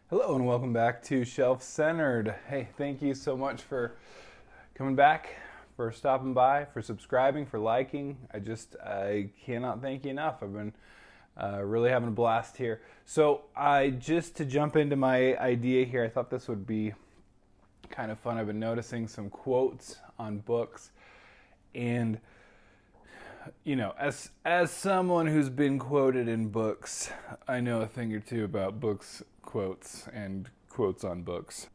Hello and welcome back to Shelf Centered. Hey, thank you so much for coming back, for stopping by, for subscribing, for liking. I cannot thank you enough. I've been really having a blast here. So just to jump into my idea here, I thought this would be kind of fun. I've been noticing some quotes on books, and as someone who's been quoted in books, I know a thing or two about books, quotes, and quotes on books.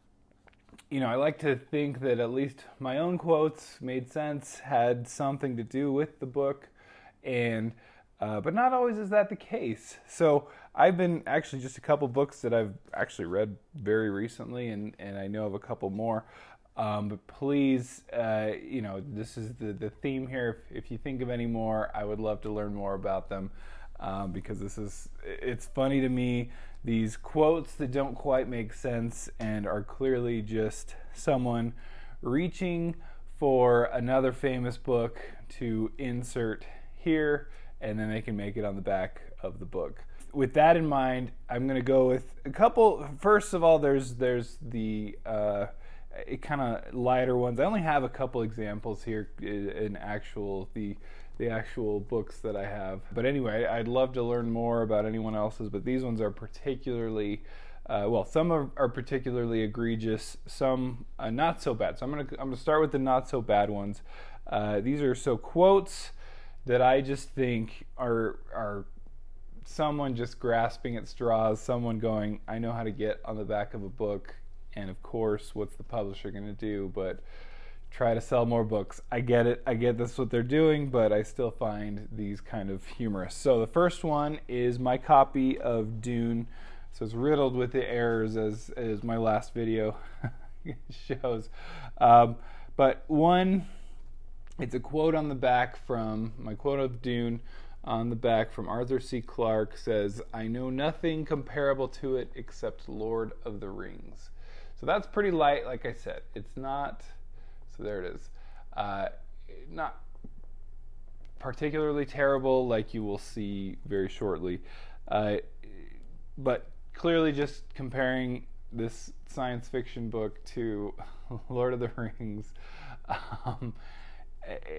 I like to think that at least my own quotes made sense, had something to do with the book, and but not always is that the case. So I've been actually just a couple books that I've actually read very recently, and I know of a couple more. But please, this is the theme here. If you think of any more, I would love to learn more about them, because it's funny to me, these quotes that don't quite make sense and are clearly just someone reaching for another famous book to insert here, and then they can make it on the back of the book. With that in mind, I'm going to go with a couple. First of all, there's the kind of lighter ones. I only have a couple examples here in the actual books that I have. But anyway, I'd love to learn more about anyone else's, but these ones are particularly, some are particularly egregious, some not so bad. So I'm gonna start with the not so bad ones. These are quotes that I just think are someone just grasping at straws, someone going, I know how to get on the back of a book. And of course, what's the publisher going to do but try to sell more books? I get it. I get that's what they're doing, but I still find these kind of humorous. So the first one is my copy of Dune. So it's riddled with the errors as my last video shows. But one, it's a quote on the back from my quote of Dune. On the back from Arthur C. Clarke says, "I know nothing comparable to it except Lord of the Rings." So that's pretty light, like I said. It's not, so there it is, not particularly terrible like you will see very shortly, but clearly just comparing this science fiction book to Lord of the Rings,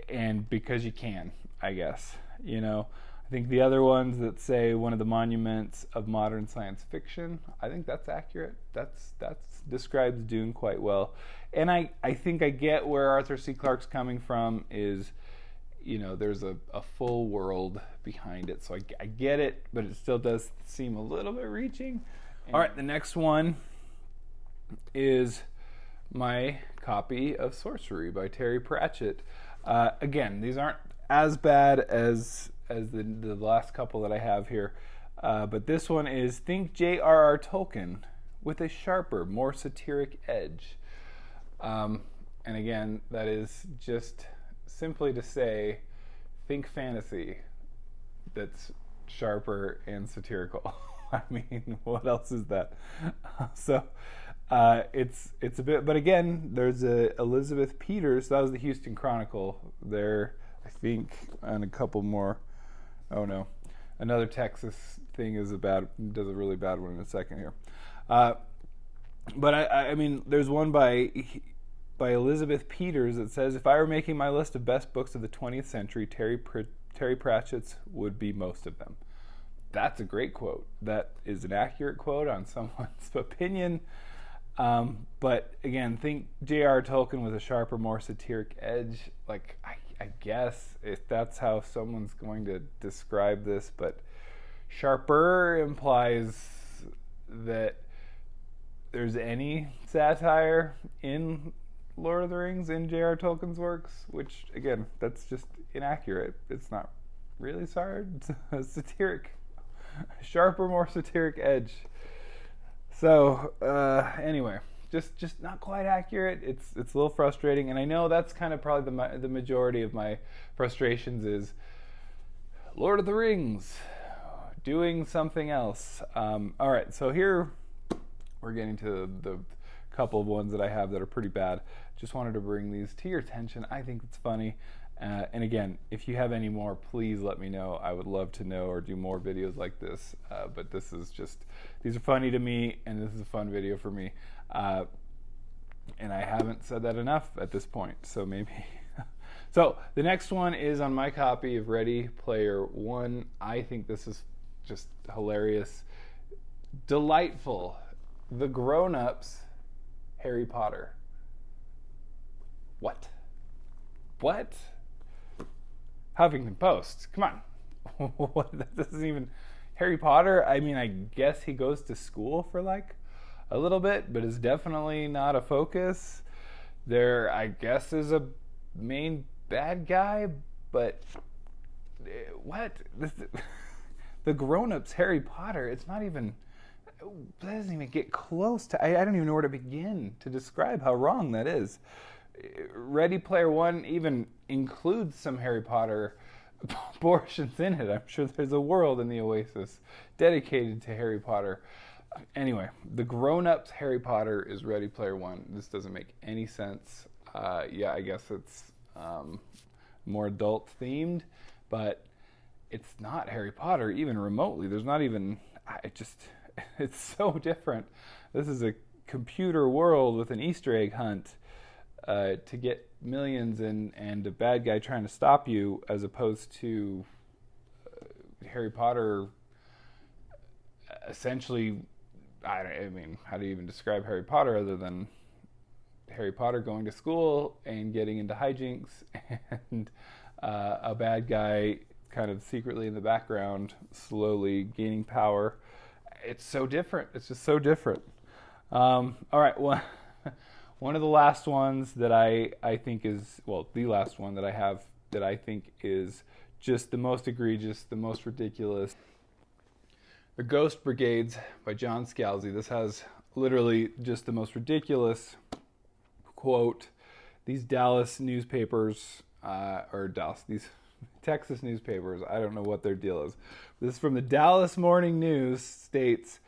and because you can, I guess, I think the other ones that say one of the monuments of modern science fiction, I think that's accurate. That's describes Dune quite well. And I think I get where Arthur C. Clarke's coming from is, there's a full world behind it. So I get it, but it still does seem a little bit reaching. All right, the next one is my copy of Sorcery by Terry Pratchett. Again, these aren't as bad as the last couple that I have here. But this one is, think J.R.R. Tolkien with a sharper, more satiric edge. And again, that is just simply to say, think fantasy that's sharper and satirical. I mean, what else is that? It's a bit, but again, there's Elizabeth Peters. That was the Houston Chronicle there, I think, and a couple more. Oh no, another Texas thing does a really bad one in a second here. But I mean, there's one by Elizabeth Peters that says, if I were making my list of best books of the 20th century, Terry Pratchett's would be most of them. That's a great quote. That is an accurate quote on someone's opinion. But again, think J.R.R. Tolkien with a sharper, more satiric edge. Like, I guess if that's how someone's going to describe this, but sharper implies that there's any satire in Lord of the Rings, in J.R.R. Tolkien's works, which, again, that's just inaccurate. It's not really satiric. Sharper, more satiric edge. So, anyway, just not quite accurate. It's a little frustrating, and I know that's kind of probably the majority of my frustrations is Lord of the Rings doing something else. All right, so here we're getting to the couple of ones that I have that are pretty bad. Just wanted to bring these to your attention. I think it's funny, And again, if you have any more, please let me know. I would love to know or do more videos like this. But this is just, these are funny to me, and this is a fun video for me. And I haven't said that enough at this point, so maybe. So the next one is on my copy of Ready Player One. I think this is just hilarious, delightful. The Grown-Ups Harry Potter. What? Huffington Post. Come on. What? That doesn't even... Harry Potter, I mean, I guess he goes to school for like a little bit, but it's definitely not a focus. There, I guess, is a main bad guy, but what? The Grown-Ups Harry Potter, it's not even... That doesn't even get close to... I don't even know where to begin to describe how wrong that is. Ready Player One even includes some Harry Potter portions in it. I'm sure there's a world in the Oasis dedicated to Harry Potter. Anyway, the Grown-Ups Harry Potter is Ready Player One. This doesn't make any sense. Yeah, I guess it's more adult themed, but it's not Harry Potter even remotely. There's not even... It's so different. This is a computer world with an Easter egg hunt to get millions and a bad guy trying to stop you, as opposed to Harry Potter essentially... I mean, how do you even describe Harry Potter other than Harry Potter going to school and getting into hijinks and a bad guy kind of secretly in the background slowly gaining power. It's so different. It's just so different. All right, one of the last ones that I think is, well, the last one that I have that I think is just the most egregious, the most ridiculous. The Ghost Brigades by John Scalzi. This has literally just the most ridiculous quote. These Dallas newspapers, these Texas newspapers, I don't know what their deal is. This is from the Dallas Morning News, states,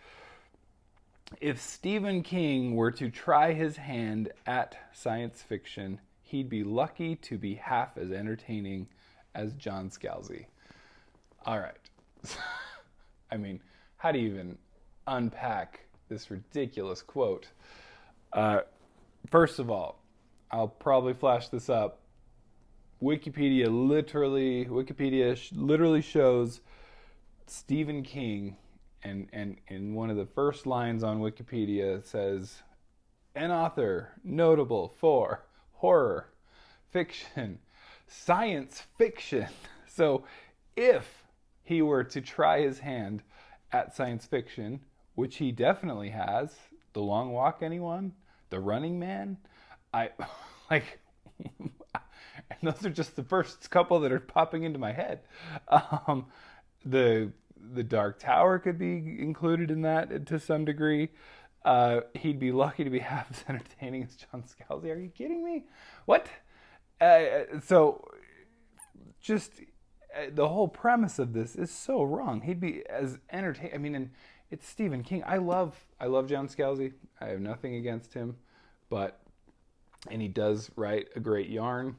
if Stephen King were to try his hand at science fiction, he'd be lucky to be half as entertaining as John Scalzi. All right. I mean, how do you even unpack this ridiculous quote? First of all, I'll probably flash this up. Wikipedia literally shows Stephen King, and in one of the first lines on Wikipedia it says, an author notable for horror, fiction, science fiction. So if he were to try his hand at science fiction, which he definitely has, The Long Walk, anyone? The Running Man? And those are just the first couple that are popping into my head. The Dark Tower could be included in that to some degree. He'd be lucky to be half as entertaining as John Scalzi. Are you kidding me? What? So, just the whole premise of this is so wrong. He'd be as entertaining. I mean, and it's Stephen King. I love John Scalzi. I have nothing against him, and he does write a great yarn.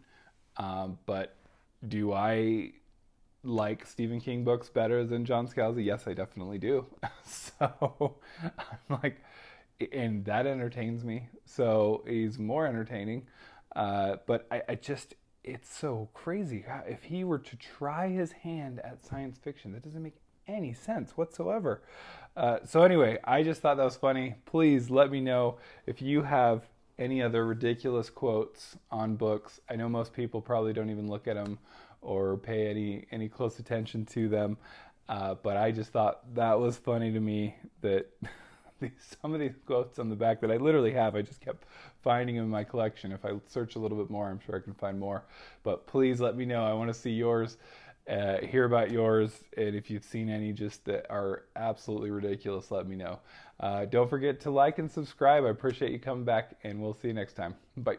But do I like Stephen King books better than John Scalzi? Yes, I definitely do. So I'm like, and that entertains me. So he's more entertaining. But I just, it's so crazy. If he were to try his hand at science fiction, that doesn't make any sense whatsoever. So anyway, I just thought that was funny. Please let me know if you have any other ridiculous quotes on books. I know most people probably don't even look at them or pay any close attention to them, but I just thought that was funny to me, that some of these quotes on the back that I literally have, I just kept finding them in my collection. If I search a little bit more, I'm sure I can find more. But please let me know. I want to see yours, hear about yours, and if you've seen any just that are absolutely ridiculous, let me know. Don't forget to like and subscribe. I appreciate you coming back, and we'll see you next time. Bye.